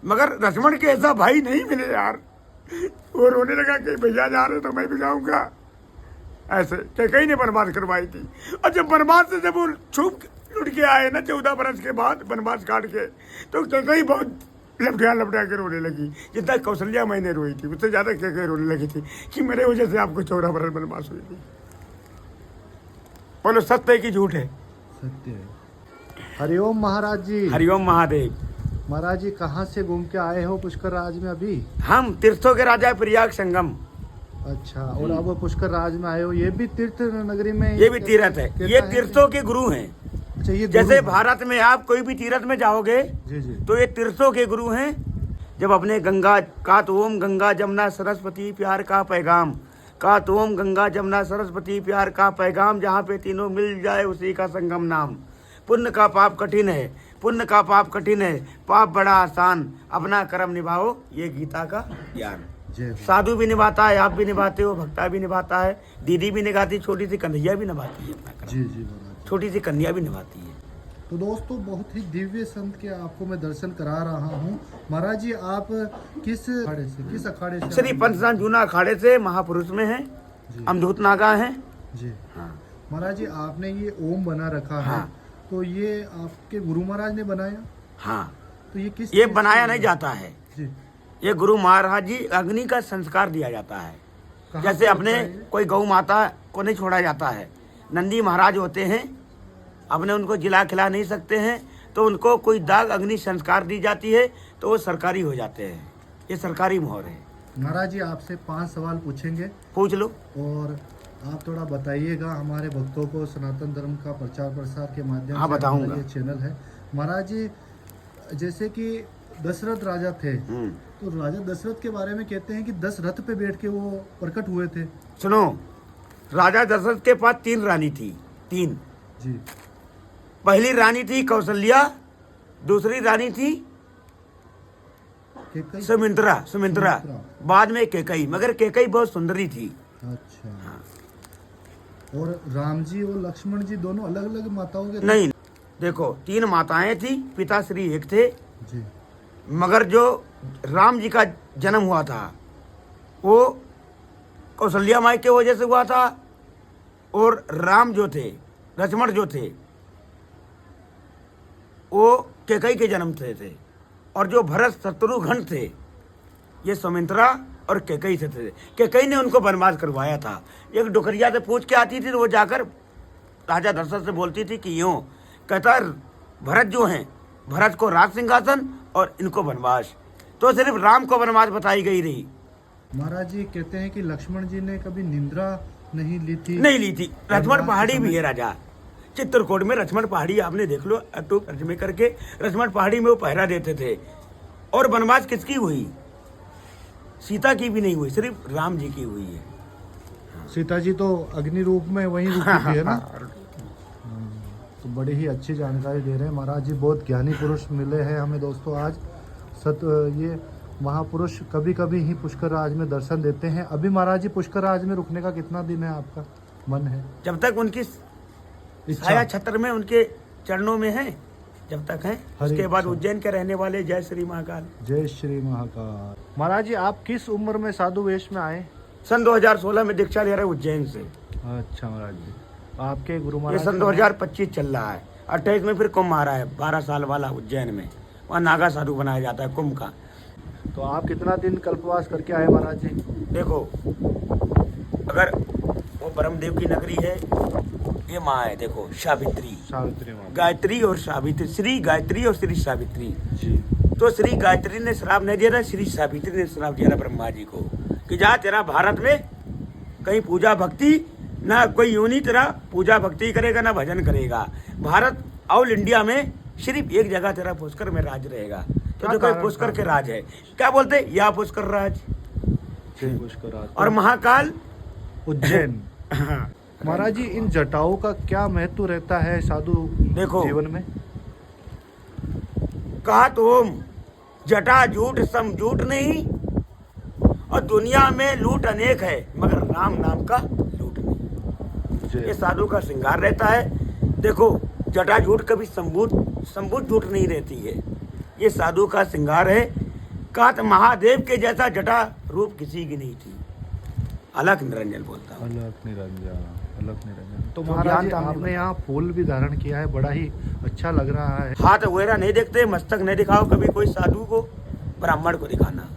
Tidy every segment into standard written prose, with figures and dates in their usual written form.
मगर लक्ष्मण के ऐसा भाई नहीं मिले यार। वो रोने लगा कि भैया जा रहे तो मैं भी जाऊंगा। ऐसे कैकई ने वनवास करवाई थी। और जब वनवास से जब वो छुप लुट के आए ना 14 बरस के बाद वनवास काट के, तो कैकई बहुत लपटा के रोने लगी। जितना कौशल्या मैंने रोई थी उससे ज्यादा कैकई रोने लगी थी कि मेरे वजह से आपको 14 बरस वनवास हुई थी। बोलो सत्य है कि झूठ है? सत्य है। हरिओम महाराज जी। हरिओम महादेव। महाराज जी कहाँ से घूम के आए हो पुष्कर राज में अभी? हम तीर्थों के राजा प्रयाग संगम। अच्छा, और अब पुष्कर राज में आए हो, ये भी तीर्थ नगरी में? ये भी तीर्थ है, ये तीर्थों के गुरु हैं। अच्छा, ये जैसे भारत में आप कोई भी तीर्थ में जाओगे जी जी, तो ये तीर्थों के गुरु हैं। जब अपने गंगा का तो ओम गंगा जमुना सरस्वती प्यार का पैगाम, का तो ओम गंगा जमुना सरस्वती प्यार का पैगाम, जहाँ पे तीनों मिल जाए उसी का संगम नाम। पुण्य का पाप कठिन है, पुण्य का पाप कठिन है, पाप बड़ा आसान, अपना कर्म निभाओ, ये गीता का ज्ञान। साधु भी निभाता है, आप भी निभाते हो, भक्ता भी निभाता है, दीदी भी निभाती, छोटी सी कन्हैया भी निभाती है अपना कर्म। जी जी महाराज, छोटी सी कन्या भी निभाती है। तो दोस्तों बहुत ही दिव्य संत के आपको मैं दर्शन करा रहा हूँ। महाराज जी आप किस अखाड़े से? श्री पंचदान जूना अखाड़े से महापुरुष में है, अमधूत नागा है जी। हाँ। महाराज जी आपने ये ओम बना रखा है, तो ये आपके गुरु महाराज ने बनाया? हाँ, तो ये किस? ये बनाया नहीं जाता है जी, ये गुरु महाराज जी अग्नि का संस्कार दिया जाता है। कहाँ जैसे पे अपने होता है ये? कोई गौ माता को नहीं छोड़ा जाता है, नंदी महाराज होते हैं, अपने उनको जिला खिला नहीं सकते हैं, तो उनको कोई दाग अग्नि संस्कार दी जाती है तो वो सरकारी हो जाते हैं। ये सरकारी मोहर है। महाराज जी आपसे 5 सवाल पूछेंगे, पूछ लो। और आप थोड़ा बताइएगा हमारे भक्तों को सनातन धर्म का प्रचार प्रसार के माध्यम हाँ, से बताऊंगा। हमारा ये चैनल है। महाराज जी जैसे कि दशरथ राजा थे, तो राजा दशरथ के बारे में कहते हैं कि 10 रथ पे बैठ के वो प्रकट हुए थे। सुनो, राजा दशरथ के पास 3 रानी थी। 3 जी। पहली रानी थी कौशल्या, दूसरी रानी थी कैकई? सुमित्रा, बाद में कैकई, मगर कैकई बहुत सुंदरी थी। अच्छा। और राम जी और लक्ष्मण जी दोनों अलग अलग माताओं के? नहीं, देखो 3 माताएं थी, पिताश्री एक थे। जी। मगर जो राम जी का जन्म हुआ था वो कौशल्या माई के वजह से हुआ था, और राम जो थे, लक्ष्मण जो थे, वो कैकई के जन्म थे। और जो भरत शत्रुघ्न थे, ये सुमित्रा और कैकई से थे। कैकई ने उनको वनवास करवाया था। एक डुकरिया से पूछ के आती थी तो वो जाकर राजा दशरथ से बोलती थी कि यूँ कहता भरत जो हैं, भरत को राज सिंहासन और इनको वनवास, तो सिर्फ राम को वनवास बताई गई रही। महाराज जी कहते हैं कि लक्ष्मण जी ने कभी निंद्रा नहीं ली थी? नहीं ली थी। लक्ष्मण पहाड़ी भी है राजा, चित्रकूट में लक्ष्मण पहाड़ी आपने देख लो, अटूप तर्जमे करके लक्ष्मण पहाड़ी में वो पहरा देते थे। और वनवास किसकी हुई? सीता की भी नहीं हुई, सिर्फ राम जी की हुई है। सीता जी तो अग्नि रूप में वहीं रुकी थी, है ना? तो बड़ी ही अच्छी जानकारी दे रहे हैं महाराज जी। बहुत ज्ञानी पुरुष मिले हैं हमें दोस्तों आज। ये महापुरुष कभी कभी ही पुष्कर राज में दर्शन देते हैं। अभी महाराज जी पुष्कर राज में रुकने का कितना दिन है आपका मन है? जब तक उनकी छाया छत्र में उनके चरणों में है, जब तक है। उसके बाद उज्जैन के रहने वाले। जय श्री महाकाल। जय श्री महाकाल। महाराज जी आप किस उम्र में साधु वेश में आए? सन 2016 में दीक्षा ले रहे उज्जैन से। अच्छा महाराज जी, आपके गुरु ये महाराज? सन 2025 चल रहा है। 28 में फिर कुंभ आ रहा है, 12 साल वाला उज्जैन में। वहाँ नागा साधु बनाया जाता है कुंभ का। तो आप कितना दिन कल्पवास करके आए महाराज जी? देखो, अगर वो ब्रह्मदेव की नगरी है, ये माँ है, देखो सावित्री, माँ, गायत्री और सावित्री, श्री गायत्री और श्री सावित्री जी। तो श्री गायत्री ने श्राप नहीं दिया था, श्री सावित्री ने श्राप दिया था ब्रह्मा जी को कि जा तेरा भारत में कहीं पूजा भक्ति ना, कोई यूनी तेरा पूजा भक्ति करेगा ना भजन करेगा। भारत ऑल इंडिया में सिर्फ एक जगह तेरा पुष्कर में राज रहेगा। तो देखो पुष्कर के राज है, क्या बोलते, या पुष्कर राज, पुष्कर राज और महाकाल उज्जैन। हाँ। महाराज जी इन जटाओं का क्या महत्व रहता है साधु देखो, जीवन में? कहा तो जटा झूठ सम झूठ नहीं, और दुनिया में लूट अनेक है मगर राम नाम का लूट नहीं। ये साधु का श्रृंगार रहता है। देखो, जटा झूठ कभी संबूत झूठ नहीं रहती है। ये साधु का श्रृंगार है। कात महादेव के जैसा जटा रूप किसी की नहीं थी। अलख निरंजन बोलता हूँ। अलख निरंजन, अलख निरंजन। तो तो महाराज जी, ज्ञान था आपने यहाँ फूल भी धारण किया है, बड़ा ही अच्छा लग रहा है। हाथ वगैरह नहीं देखते, मस्तक नहीं दिखाओ कभी कोई साधु को, ब्राह्मण को दिखाना।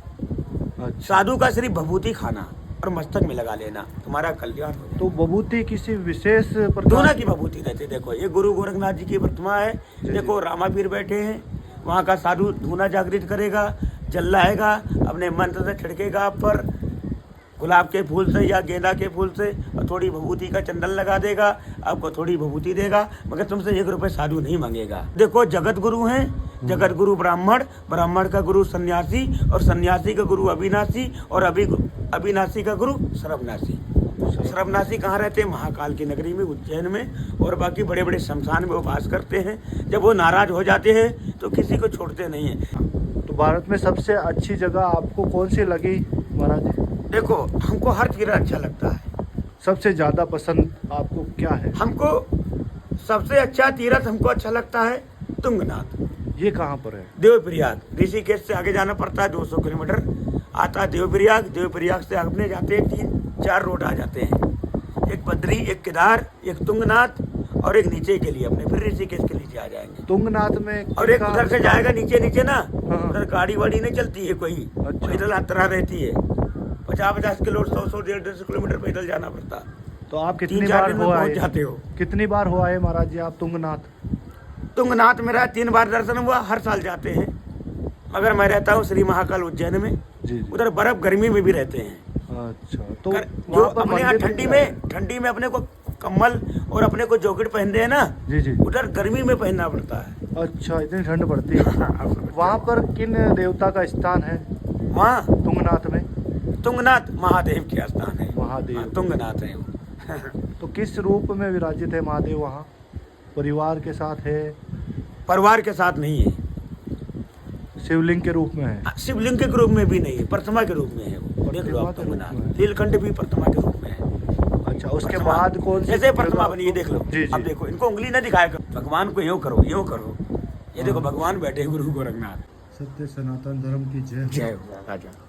अच्छा, साधु का सिर्फ भभूति खाना और मस्तक में लगा लेना, तुम्हारा कल्याण हो। तो विभूति किसी विशेष दोनों प्रकार की भभूति रहती है। देखो ये गुरु गोरखनाथ जी की प्रतिमा है। जी, देखो रामापीर बैठे हैं, वहाँ का साधु धूना जागृत करेगा, जल लाएगा, अपने मंत्र से छिड़केगा आप पर, गुलाब के फूल से या गेंदा के फूल से, और थोड़ी भभूति का चंदन लगा देगा, आपको थोड़ी भभूति देगा, मगर तुमसे 1 रुपए साधु नहीं मांगेगा। देखो जगत गुरु हैं, जगत गुरु ब्राह्मण, ब्राह्मण का गुरु सन्यासी, और सन्यासी का गुरु अविनाशी, और अविनाशी का गुरु सर्वनाशी। सर्वनाशी कहाँ रहते हैं? महाकाल की नगरी में, उज्जैन में, और बाकी बड़े बड़े शमशान में वो वास करते हैं। जब वो नाराज हो जाते हैं तो किसी को छोड़ते नहीं है। तो भारत में सबसे अच्छी जगह आपको कौन सी लगी महाराज जी? देखो हमको हर तीर्थ अच्छा लगता है। सबसे ज्यादा पसंद आपको क्या है? हमको सबसे अच्छा तीर्थ हमको अच्छा लगता है तुंगनाथ। ये कहाँ पर है? देवप्रयाग, ऋषिकेश से आगे जाना पड़ता है, 200 किलोमीटर आता है देवप्रयाग। देवप्रयाग से अपने जाते हैं 3-4 रोड आ जाते हैं, एक बद्री, एक केदार, एक तुंगनाथ, और एक नीचे के लिए अपने फिर ऋषिकेश के नीचे आ जाएंगे। तुंगनाथ में और एक उधर से जाएगा नीचे ना, हाँ। उधर गाड़ी वाड़ी नहीं चलती है कोई, अच्छा। पैदल यात्रा रहती है। 50-50 किलो, 100-100, 150 किलोमीटर पैदल जाना पड़ता। तो आप कितनी 3-4 बार दिन में हो पहुंच आए? जाते हो। कितनी बार हो आए महाराज जी आप तुंगनाथ? तुंगनाथ मेरा 3 बार दर्शन हुआ, हर साल जाते हैं। मगर मैं रहता हूँ श्री महाकाल उज्जैन में, जी जी। उधर बर्फ गर्मी में भी रहते हैं। अच्छा, तो जो वहाँ पर अपने यहाँ मंदिर ठंडी में अपने को कम्बल और अपने को जैकेट पहनते हैं ना, जी जी। उधर गर्मी में पहनना पड़ता है। अच्छा, इतनी ठंड पड़ती है। वहाँ पर किन देवता का स्थान है वहाँ तुंगनाथ में? तुंगनाथ महादेव के स्थान है। महादेव। हाँ, तुंगनाथ है वो। तो किस रूप में विराजित है महादेव वहाँ? परिवार के साथ है? परिवार के साथ नहीं है, शिवलिंग के रूप में है? शिवलिंग के रूप में भी नहीं है, प्रतिमा के रूप में है वो। देख लो आप प्रतिमा के रूप में तुंगनाथ, है। नीलकंठ भी प्रतिमा के रूप में है। अच्छा, उसके प्रतिमा। बाद कौन सी जैसे प्रतिमा जगह बनी है, देख लो। जी जी। अब देखो इनको उंगली न दिखाया करो, भगवान को यूं करो, यूं करो। ये देखो भगवान बैठे गुरु गोरखनाथ। सत्य सनातन धर्म की जय। जय हो राजा।